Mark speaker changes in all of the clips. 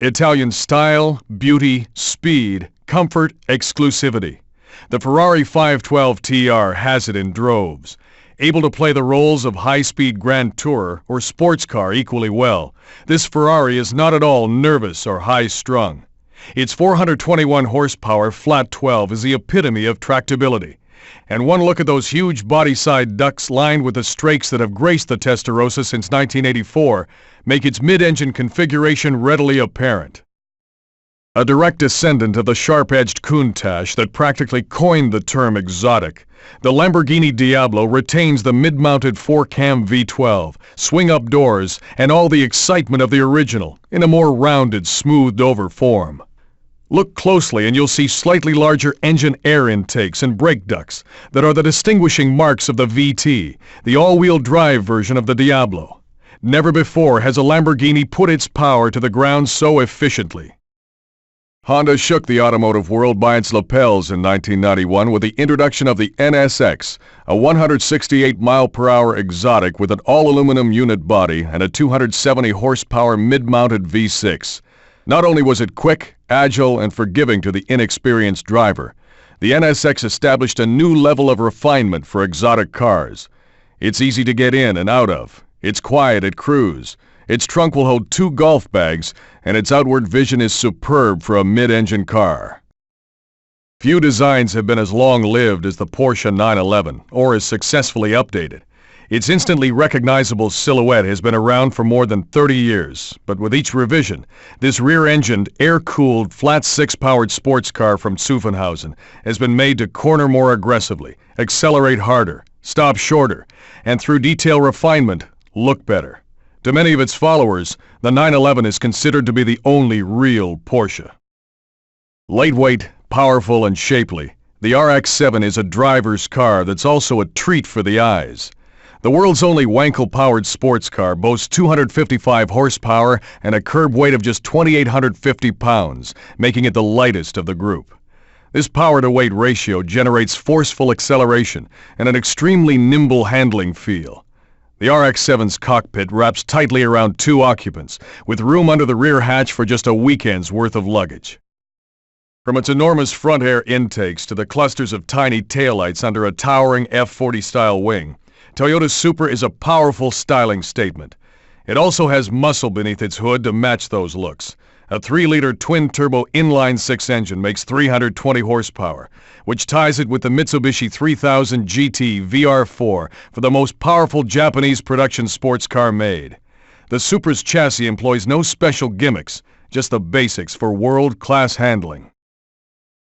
Speaker 1: Italian style, beauty, speed, comfort, exclusivity. The Ferrari 512 TR has it in droves. Able to play the roles of high-speed Grand Tourer or sports car equally well, this Ferrari is not at all nervous or high-strung. Its 421 horsepower flat 12 is the epitome of tractability. And one look at those huge body-side ducts lined with the strakes that have graced the Testarossa since 1984 make its mid-engine configuration readily apparent. A direct descendant of the sharp-edged Countach that practically coined the term exotic, the Lamborghini Diablo retains the mid-mounted 4-cam V12, swing-up doors, and all the excitement of the original in a more rounded, smoothed-over form. Look closely and you'll see slightly larger engine air intakes and brake ducts that are the distinguishing marks of the VT, the all-wheel drive version of the Diablo. Never before has a Lamborghini put its power to the ground so efficiently. Honda shook the automotive world by its lapels in 1991 with the introduction of the NSX, a 168-mile-per-hour exotic with an all-aluminum unit body and a 270-horsepower mid-mounted V6. Not only was it quick, agile, and forgiving to the inexperienced driver, the NSX established a new level of refinement for exotic cars. It's easy to get in and out of. It's quiet at cruise. Its trunk will hold 2 golf bags, and its outward vision is superb for a mid-engine car. Few designs have been as long-lived as the Porsche 911, or as successfully updated. Its instantly recognizable silhouette has been around for more than 30 years, but with each revision, this rear-engined, air-cooled, flat-6-powered sports car from Zuffenhausen has been made to corner more aggressively, accelerate harder, stop shorter, and through detail refinement, look better. To many of its followers, the 911 is considered to be the only real Porsche. Lightweight, powerful, and shapely, the RX-7 is a driver's car that's also a treat for the eyes. The world's only Wankel-powered sports car boasts 255 horsepower and a curb weight of just 2,850 pounds, making it the lightest of the group. This power-to-weight ratio generates forceful acceleration and an extremely nimble handling feel. The RX-7's cockpit wraps tightly around 2 occupants, with room under the rear hatch for just a weekend's worth of luggage. From its enormous front air intakes to the clusters of tiny taillights under a towering F-40-style wing, Toyota Supra is a powerful styling statement. It also has muscle beneath its hood to match those looks. A 3-liter twin-turbo inline-6 engine makes 320 horsepower, which ties it with the Mitsubishi 3000 GT VR4 for the most powerful Japanese production sports car made. The Supra's chassis employs no special gimmicks, just the basics for world-class handling.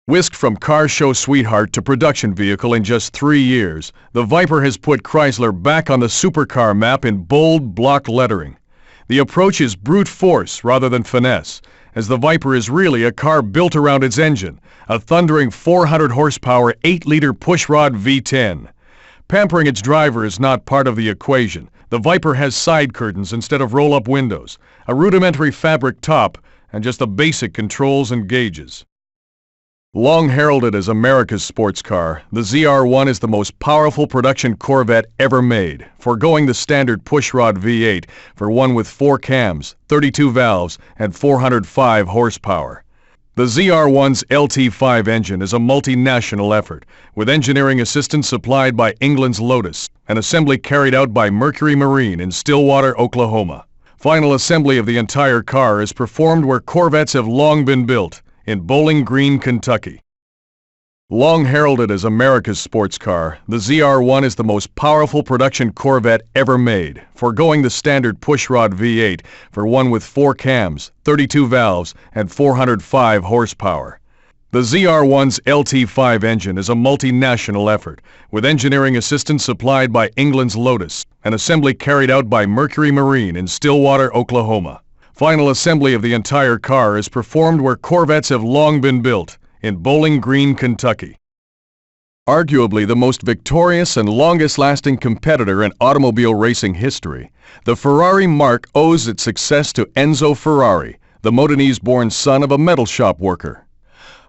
Speaker 1: Whisked from car show sweetheart to production vehicle in just 3 years, the Viper has put Chrysler back on the supercar map in bold block lettering. The approach is brute force rather than finesse, as the Viper is really a car built around its engine, a thundering 400 horsepower 8-liter pushrod V10. Pampering its driver is not part of the equation. The Viper has side curtains instead of roll-up windows, a rudimentary fabric top, and just the basic controls and gauges. Long heralded as America's sports car, the ZR1 is the most powerful production Corvette ever made, foregoing the standard pushrod V8 for one with 4 cams, 32 valves, and 405 horsepower. The ZR1's LT5 engine is a multinational effort, with engineering assistance supplied by England's Lotus, and assembly carried out by Mercury Marine in Stillwater, Oklahoma. Final assembly of the entire car is performed where Corvettes have long been built, in Bowling Green, Kentucky. Long heralded as America's sports car, the ZR1 is the most powerful production Corvette ever made, foregoing the standard pushrod V8 for one with 4 cams, 32 valves, and 405 horsepower. The ZR1's LT5 engine is a multinational effort, with engineering assistance supplied by England's Lotus, and assembly carried out by Mercury Marine in Stillwater, Oklahoma. Final assembly of the entire car is performed where Corvettes have long been built, in Bowling Green, Kentucky. Arguably the most victorious and longest-lasting competitor in automobile racing history, the Ferrari marque owes its success to Enzo Ferrari, the Modenese-born son of a metal shop worker.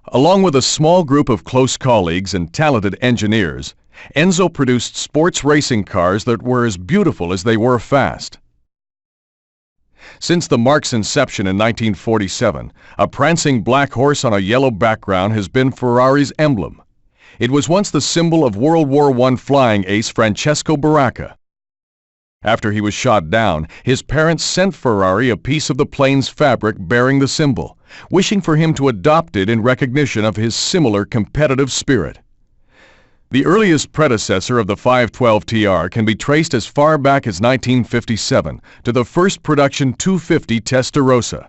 Speaker 1: Along with a small group of close colleagues and talented engineers, Enzo produced sports racing cars that were as beautiful as they were fast. Since the marque's inception in 1947, a prancing black horse on a yellow background has been Ferrari's emblem. It was once the symbol of World War I flying ace Francesco Baracca. After he was shot down, his parents sent Ferrari a piece of the plane's fabric bearing the symbol, wishing for him to adopt it in recognition of his similar competitive spirit. The earliest predecessor of the 512TR can be traced as far back as 1957 to the first production 250 Testarossa.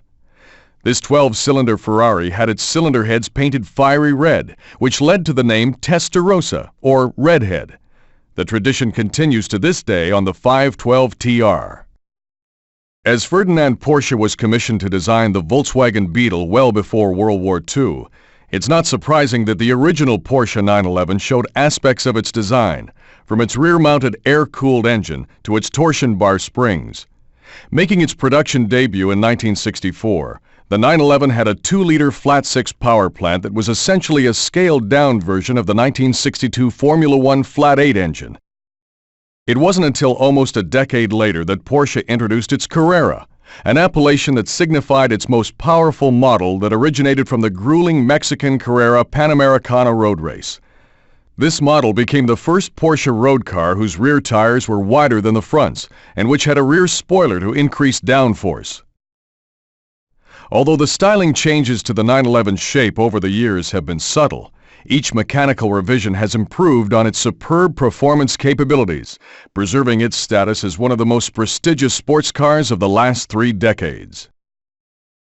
Speaker 1: This 12-cylinder Ferrari had its cylinder heads painted fiery red, which led to the name Testarossa, or Redhead. The tradition continues to this day on the 512TR. As Ferdinand Porsche was commissioned to design the Volkswagen Beetle well before World War II, it's not surprising that the original Porsche 911 showed aspects of its design, from its rear-mounted air-cooled engine to its torsion bar springs. Making its production debut in 1964, the 911 had a 2-liter flat-six power plant that was essentially a scaled-down version of the 1962 Formula One flat-8 engine. It wasn't until almost a decade later that Porsche introduced its Carrera, an appellation that signified its most powerful model that originated from the grueling Mexican Carrera Panamericana road race. This model became the first Porsche road car whose rear tires were wider than the fronts and which had a rear spoiler to increase downforce. Although the styling changes to the 911's shape over the years have been subtle, each mechanical revision has improved on its superb performance capabilities, preserving its status as one of the most prestigious sports cars of the last 3 decades.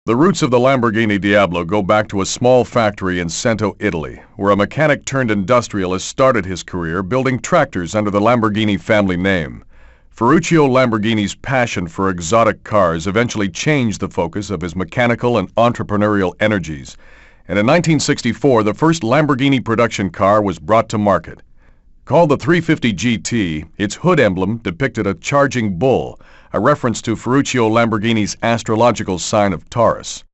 Speaker 1: The roots of the Lamborghini Diablo go back to a small factory in Cento, Italy, where a mechanic turned industrialist started his career building tractors under the Lamborghini family name. Ferruccio Lamborghini's passion for exotic cars eventually changed the focus of his mechanical and entrepreneurial energies, and in 1964 the first Lamborghini production car was brought to market. Called the 350 GT, its hood emblem depicted a charging bull, a reference to Ferruccio Lamborghini's astrological sign of Taurus.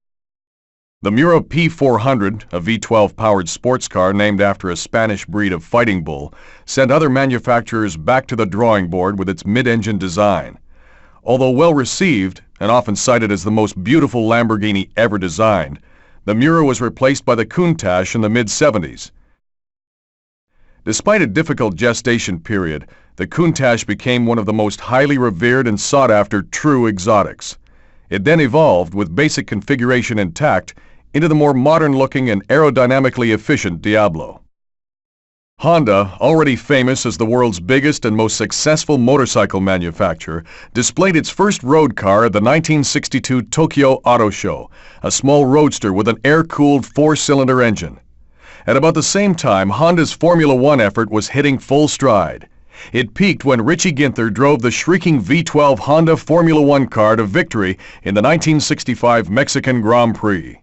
Speaker 1: The Miura P400, a V12-powered sports car named after a Spanish breed of fighting bull, sent other manufacturers back to the drawing board with its mid-engine design. Although well received, and often cited as the most beautiful Lamborghini ever designed, the Miura was replaced by the Countach in the mid-70s. Despite a difficult gestation period, the Countach became one of the most highly revered and sought-after true exotics. It then evolved, with basic configuration intact, into the more modern-looking and aerodynamically efficient Diablo. Honda, already famous as the world's biggest and most successful motorcycle manufacturer, displayed its first road car at the 1962 Tokyo Auto Show, a small roadster with an air-cooled 4-cylinder engine. At about the same time, Honda's Formula One effort was hitting full stride. It peaked when Richie Ginther drove the shrieking V12 Honda Formula One car to victory in the 1965 Mexican Grand Prix.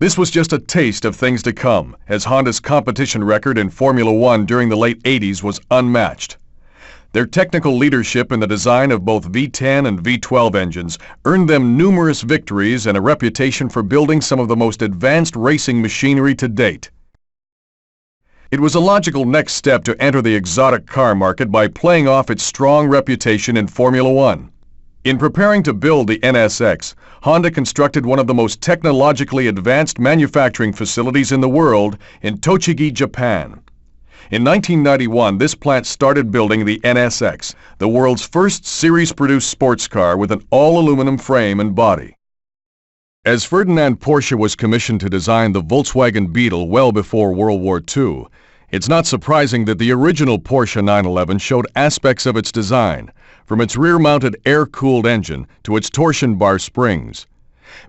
Speaker 1: This was just a taste of things to come, as Honda's competition record in Formula One during the late 80s was unmatched. Their technical leadership in the design of both V10 and V12 engines earned them numerous victories and a reputation for building some of the most advanced racing machinery to date. It was a logical next step to enter the exotic car market by playing off its strong reputation in Formula One. In preparing to build the NSX, Honda constructed one of the most technologically advanced manufacturing facilities in the world in Tochigi, Japan. In 1991, this plant started building the NSX, the world's first series-produced sports car with an all-aluminum frame and body. As Ferdinand Porsche was commissioned to design the Volkswagen Beetle well before World War II, it's not surprising that the original Porsche 911 showed aspects of its design, from its rear-mounted air-cooled engine to its torsion bar springs.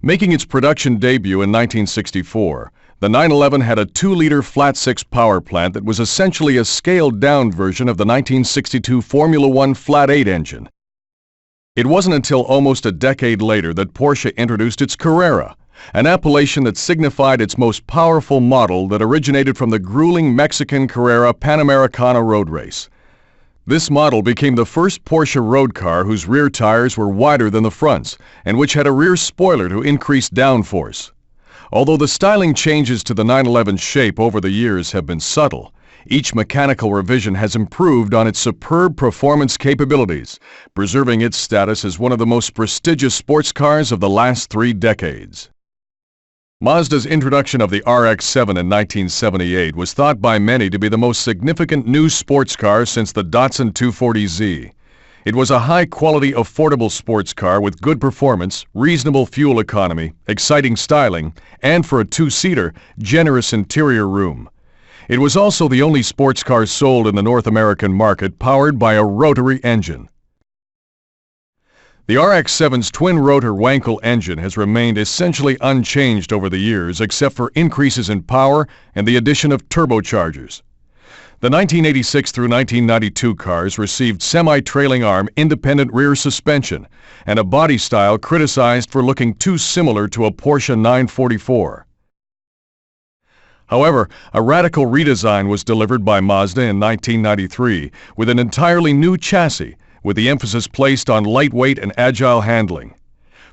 Speaker 1: Making its production debut in 1964, the 911 had a 2-liter flat-six power plant that was essentially a scaled-down version of the 1962 Formula One flat-8 engine. It wasn't until almost a decade later that Porsche introduced its Carrera, an appellation that signified its most powerful model that originated from the grueling Mexican Carrera Panamericana road race. This model became the first Porsche road car whose rear tires were wider than the fronts and which had a rear spoiler to increase downforce. Although the styling changes to the 911's shape over the years have been subtle, Each mechanical revision has improved on its superb performance capabilities, preserving its status as one of the most prestigious sports cars of the last 3 decades. Mazda's introduction of the RX-7 in 1978 was thought by many to be the most significant new sports car since the Datsun 240Z. It was a high-quality, affordable sports car with good performance, reasonable fuel economy, exciting styling, and for a 2-seater, generous interior room. It was also the only sports car sold in the North American market powered by a rotary engine. The RX-7's twin-rotor Wankel engine has remained essentially unchanged over the years except for increases in power and the addition of turbochargers. The 1986 through 1992 cars received semi-trailing arm independent rear suspension and a body style criticized for looking too similar to a Porsche 944. However, a radical redesign was delivered by Mazda in 1993 with an entirely new chassis, with the emphasis placed on lightweight and agile handling.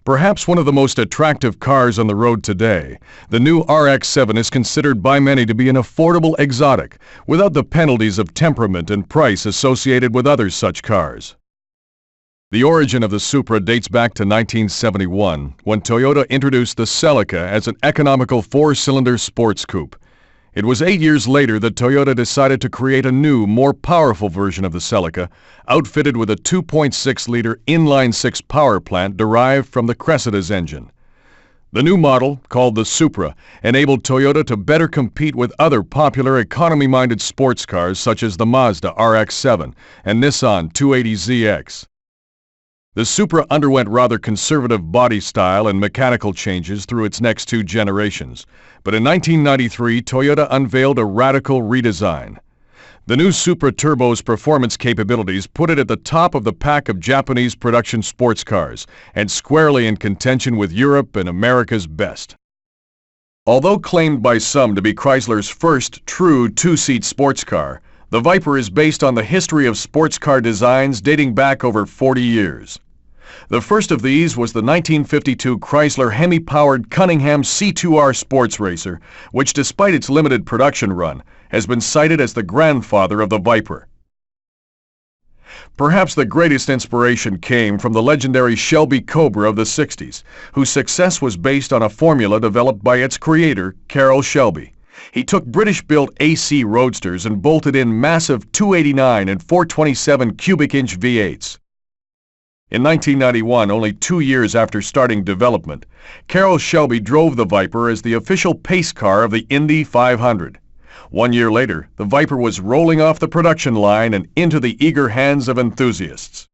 Speaker 1: Perhaps one of the most attractive cars on the road today, the new RX-7 is considered by many to be an affordable exotic, without the penalties of temperament and price associated with other such cars. The origin of the Supra dates back to 1971, when Toyota introduced the Celica as an economical 4-cylinder sports coupe. It was 8 years later that Toyota decided to create a new, more powerful version of the Celica, outfitted with a 2.6-liter inline-6 power plant derived from the Cressida's engine. The new model, called the Supra, enabled Toyota to better compete with other popular economy-minded sports cars such as the Mazda RX-7 and Nissan 280ZX. The Supra underwent rather conservative body style and mechanical changes through its next 2 generations, but in 1993 Toyota unveiled a radical redesign. The new Supra Turbo's performance capabilities put it at the top of the pack of Japanese production sports cars and squarely in contention with Europe and America's best. Although claimed by some to be Chrysler's first true 2-seat sports car, the Viper is based on the history of sports car designs dating back over 40 years. The first of these was the 1952 Chrysler Hemi-powered Cunningham C2R sports racer, which despite its limited production run, has been cited as the grandfather of the Viper. Perhaps the greatest inspiration came from the legendary Shelby Cobra of the 60s, whose success was based on a formula developed by its creator, Carroll Shelby. He took British-built AC roadsters and bolted in massive 289 and 427 cubic-inch V8s. In 1991, only 2 years after starting development, Carroll Shelby drove the Viper as the official pace car of the Indy 500. 1 year later, the Viper was rolling off the production line and into the eager hands of enthusiasts.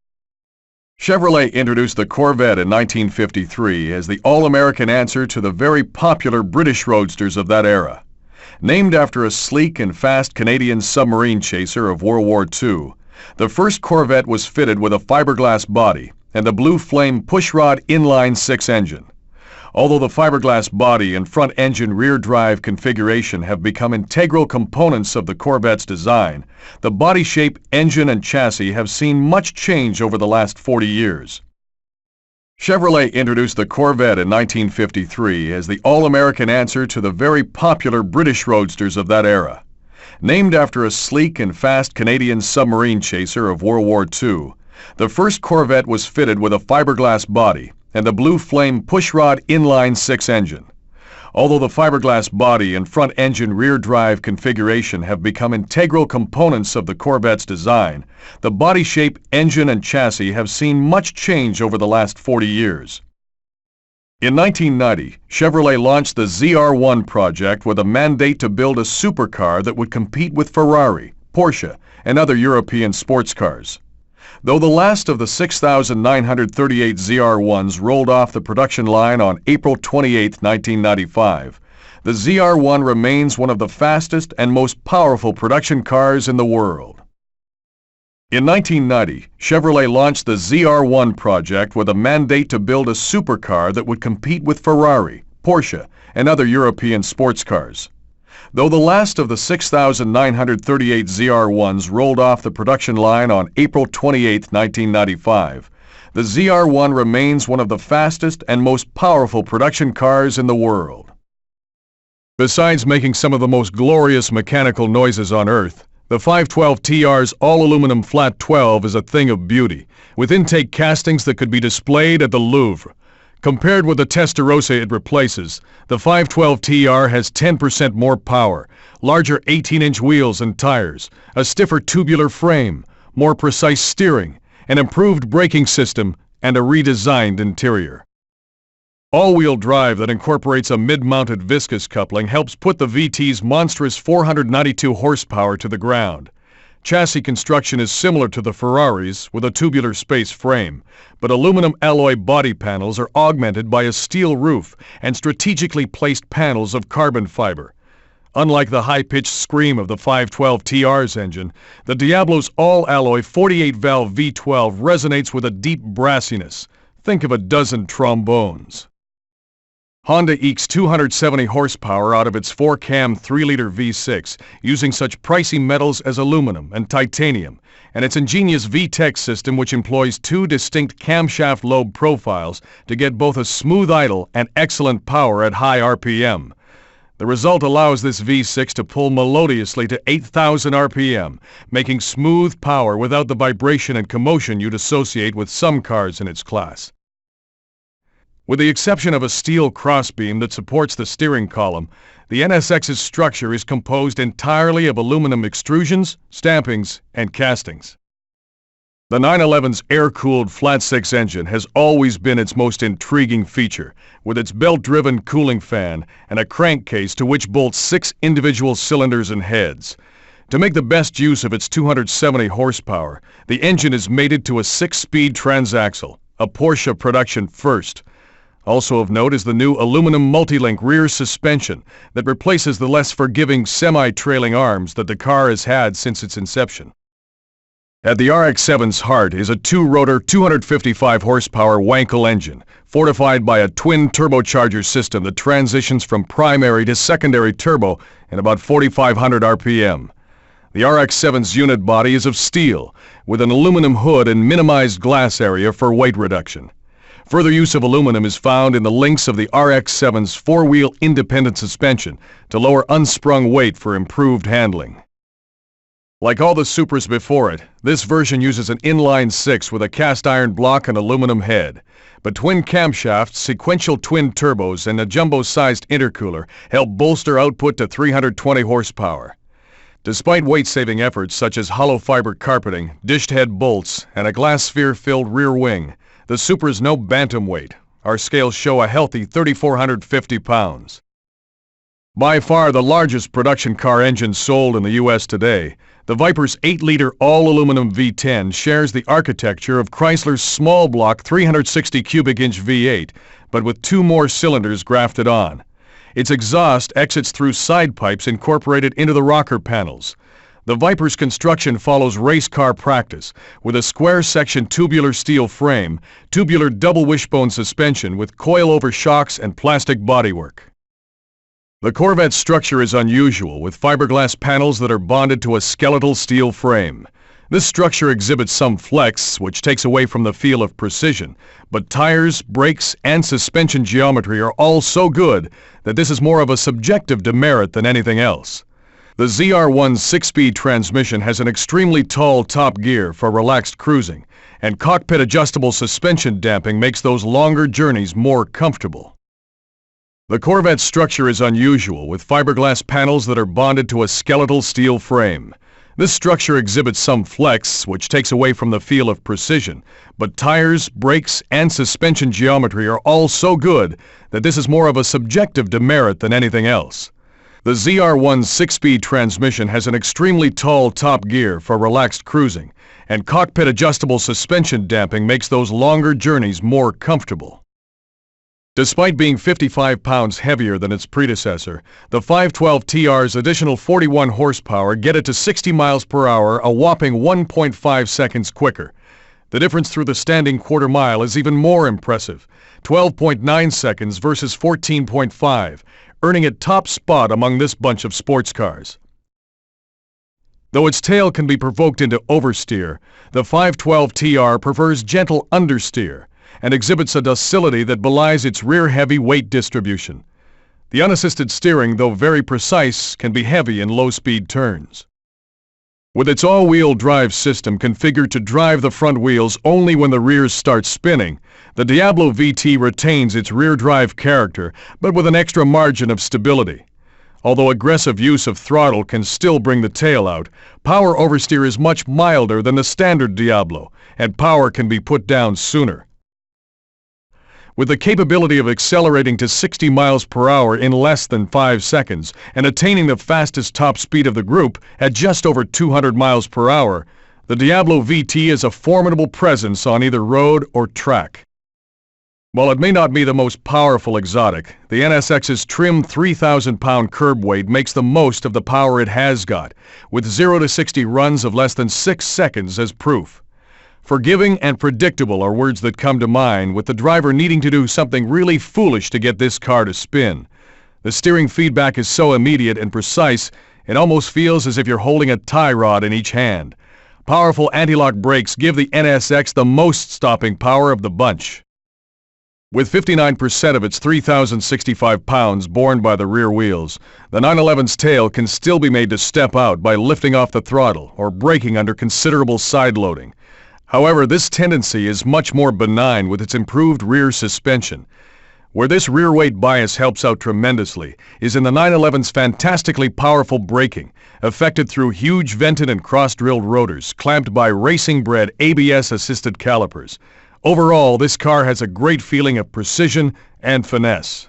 Speaker 1: Chevrolet introduced the Corvette in 1953 as the all-American answer to the very popular British roadsters of that era. Named after a sleek and fast Canadian submarine chaser of World War II, the first Corvette was fitted with a fiberglass body and the Blue Flame pushrod inline-6 engine. Although the fiberglass body and front-engine rear-drive configuration have become integral components of the Corvette's design, the body shape, engine, and chassis have seen much change over the last 40 years. Chevrolet introduced the Corvette in 1953 as the all-American answer to the very popular British roadsters of that era. Named after a sleek and fast Canadian submarine chaser of World War II, the first Corvette was fitted with a fiberglass body and the Blue Flame pushrod inline-6 engine. Although the fiberglass body and front-engine rear-drive configuration have become integral components of the Corvette's design, the body shape, engine, and chassis have seen much change over the last 40 years. In 1990, Chevrolet launched the ZR1 project with a mandate to build a supercar that would compete with Ferrari, Porsche, and other European sports cars. Though the last of the 6,938 ZR1s rolled off the production line on April 28, 1995, the ZR1 remains one of the fastest and most powerful production cars in the world. In 1990, Chevrolet launched the ZR1 project with a mandate to build a supercar that would compete with Ferrari, Porsche, and other European sports cars. Though the last of the 6,938 ZR1s rolled off the production line on April 28, 1995, the ZR1 remains one of the fastest and most powerful production cars in the world. Besides making some of the most glorious mechanical noises on Earth, the 512TR's all-aluminum flat 12 is a thing of beauty, with intake castings that could be displayed at the Louvre. Compared with the Testarossa it replaces, the 512TR has 10% more power, larger 18-inch wheels and tires, a stiffer tubular frame, more precise steering, an improved braking system, and a redesigned interior. All-wheel drive that incorporates a mid-mounted viscous coupling helps put the VT's monstrous 492 horsepower to the ground. Chassis construction is similar to the Ferrari's with a tubular space frame, but aluminum alloy body panels are augmented by a steel roof and strategically placed panels of carbon fiber. Unlike the high-pitched scream of the 512TR's engine, the Diablo's all-alloy 48-valve V12 resonates with a deep brassiness. Think of a dozen trombones. Honda ekes 270 horsepower out of its 4-cam 3-liter V6 using such pricey metals as aluminum and titanium, and its ingenious VTEC system which employs two distinct camshaft lobe profiles to get both a smooth idle and excellent power at high RPM. The result allows this V6 to pull melodiously to 8,000 RPM, making smooth power without the vibration and commotion you'd associate with some cars in its class. With the exception of a steel crossbeam that supports the steering column, the NSX's structure is composed entirely of aluminum extrusions, stampings, and castings. The 911's air-cooled flat-six engine has always been its most intriguing feature, with its belt-driven cooling fan and a crankcase to which bolts 6 individual cylinders and heads. To make the best use of its 270 horsepower, the engine is mated to a 6-speed transaxle, a Porsche production first. Also of note is the new aluminum multi-link rear suspension that replaces the less forgiving semi-trailing arms that the car has had since its inception. At the RX-7's heart is a 2-rotor 255 horsepower Wankel engine, fortified by a twin turbocharger system that transitions from primary to secondary turbo in about 4,500 RPM. The RX-7's unit body is of steel, with an aluminum hood and minimized glass area for weight reduction. Further use of aluminum is found in the links of the RX-7's 4-wheel independent suspension to lower unsprung weight for improved handling. Like all the Supras before it, this version uses an inline-6 with a cast-iron block and aluminum head. But twin camshafts, sequential twin turbos, and a jumbo-sized intercooler help bolster output to 320 horsepower. Despite weight-saving efforts such as hollow fiber carpeting, dished head bolts, and a glass sphere-filled rear wing, the Supra's no bantamweight. Our scales show a healthy 3,450 pounds. By far the largest production car engine sold in the U.S. today, the Viper's 8-liter all-aluminum V10 shares the architecture of Chrysler's small block 360 cubic inch V8, but with 2 more cylinders grafted on. Its exhaust exits through side pipes incorporated into the rocker panels. The Viper's construction follows race car practice, with a square-section tubular steel frame, tubular double wishbone suspension with coil-over shocks and plastic bodywork. The Corvette's structure is unusual, with fiberglass panels that are bonded to a skeletal steel frame. This structure exhibits some flex, which takes away from the feel of precision, but tires, brakes, and suspension geometry are all so good that this is more of a subjective demerit than anything else. The ZR1's 6-speed transmission has an extremely tall top gear for relaxed cruising, and cockpit adjustable suspension damping makes those longer journeys more comfortable. The Corvette's structure is unusual, with fiberglass panels that are bonded to a skeletal steel frame. This structure exhibits some flex, which takes away from the feel of precision, but tires, brakes, and suspension geometry are all so good that this is more of a subjective demerit than anything else. The ZR1's 6-speed transmission has an extremely tall top gear for relaxed cruising, and cockpit adjustable suspension damping makes those longer journeys more comfortable. Despite being 55 pounds heavier than its predecessor, the 512TR's additional 41 horsepower get it to 60 miles per hour, a whopping 1.5 seconds quicker. The difference through the standing quarter mile is even more impressive, 12.9 seconds versus 14.5, earning it top spot among this bunch of sports cars. Though its tail can be provoked into oversteer, the 512TR prefers gentle understeer and exhibits a docility that belies its rear-heavy weight distribution. The unassisted steering, though very precise, can be heavy in low-speed turns. With its all-wheel drive system configured to drive the front wheels only when the rears start spinning, the Diablo VT retains its rear drive character, but with an extra margin of stability. Although aggressive use of throttle can still bring the tail out, power oversteer is much milder than the standard Diablo, and power can be put down sooner. With the capability of accelerating to 60 miles per hour in less than 5 seconds and attaining the fastest top speed of the group at just over 200 miles per hour, the Diablo VT is a formidable presence on either road or track. While it may not be the most powerful exotic, the NSX's trim 3,000-pound curb weight makes the most of the power it has got, with 0 to 60 runs of less than 6 seconds as proof. Forgiving and predictable are words that come to mind, with the driver needing to do something really foolish to get this car to spin. The steering feedback is so immediate and precise, it almost feels as if you're holding a tie rod in each hand. Powerful anti-lock brakes give the NSX the most stopping power of the bunch. With 59% of its 3,065 pounds borne by the rear wheels, the 911's tail can still be made to step out by lifting off the throttle or braking under considerable side loading. However, this tendency is much more benign with its improved rear suspension. Where this rear weight bias helps out tremendously is in the 911's fantastically powerful braking, effected through huge vented and cross-drilled rotors clamped by racing-bred ABS-assisted calipers. Overall, this car has a great feeling of precision and finesse.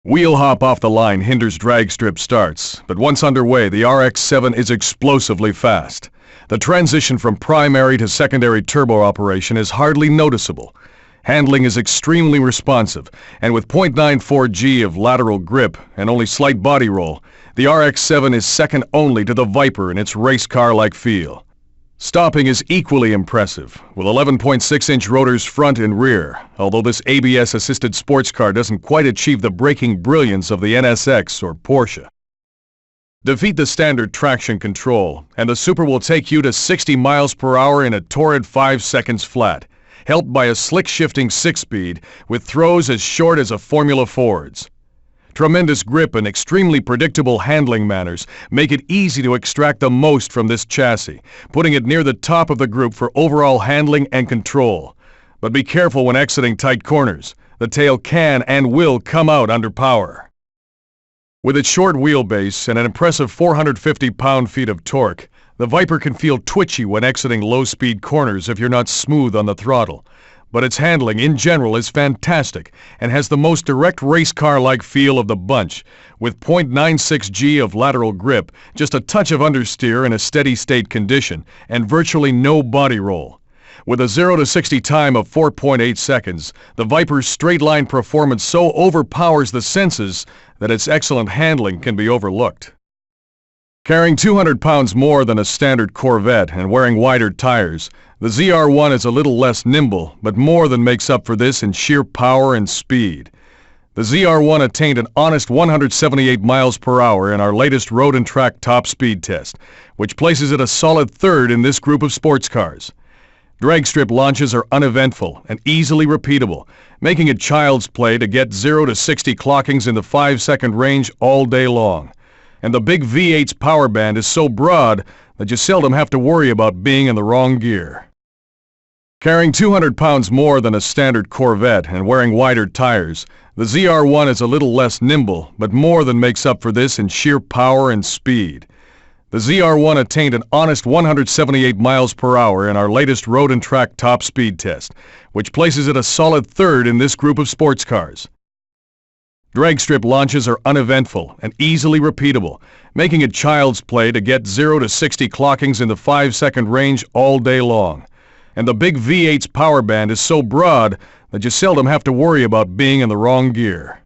Speaker 1: Wheel hop off the line hinders drag strip starts, but once underway, the RX-7 is explosively fast. The transition from primary to secondary turbo operation is hardly noticeable. Handling is extremely responsive, and with 0.94 G of lateral grip and only slight body roll, the RX-7 is second only to the Viper in its race car-like feel. Stopping is equally impressive, with 11.6-inch rotors front and rear, although this ABS-assisted sports car doesn't quite achieve the braking brilliance of the NSX or Porsche. Defeat the standard traction control, and the Super will take you to 60 miles per hour in a torrid 5 seconds flat, helped by a slick shifting 6-speed with throws as short as a Formula Ford's. Tremendous grip and extremely predictable handling manners make it easy to extract the most from this chassis, putting it near the top of the group for overall handling and control. But be careful when exiting tight corners. The tail can and will come out under power. With its short wheelbase and an impressive 450 pound-feet of torque, the Viper can feel twitchy when exiting low-speed corners if you're not smooth on the throttle. But its handling in general is fantastic and has the most direct race car-like feel of the bunch, with 0.96 G of lateral grip, just a touch of understeer in a steady-state condition, and virtually no body roll. With a 0 to 60 time of 4.8 seconds, the Viper's straight-line performance so overpowers the senses that its excellent handling can be overlooked. Carrying 200 pounds more than a standard Corvette and wearing wider tires, the ZR1 is a little less nimble, but more than makes up for this in sheer power and speed. The ZR1 attained an honest 178 miles per hour in our latest road and track top speed test, which places it a solid third in this group of sports cars. Drag strip launches are uneventful and easily repeatable, making it child's play to get 0 to 60 clockings in the 5-second range all day long. And the big V8's power band is so broad that you seldom have to worry about being in the wrong gear. Carrying 200 pounds more than a standard Corvette and wearing wider tires, the ZR1 is a little less nimble, but more than makes up for this in sheer power and speed. The ZR1 attained an honest 178 miles per hour in our latest road and track top speed test, which places it a solid third in this group of sports cars. Drag strip launches are uneventful and easily repeatable, making it child's play to get 0 to 60 clockings in the 5-second range all day long. And the big V8's power band is so broad that you seldom have to worry about being in the wrong gear.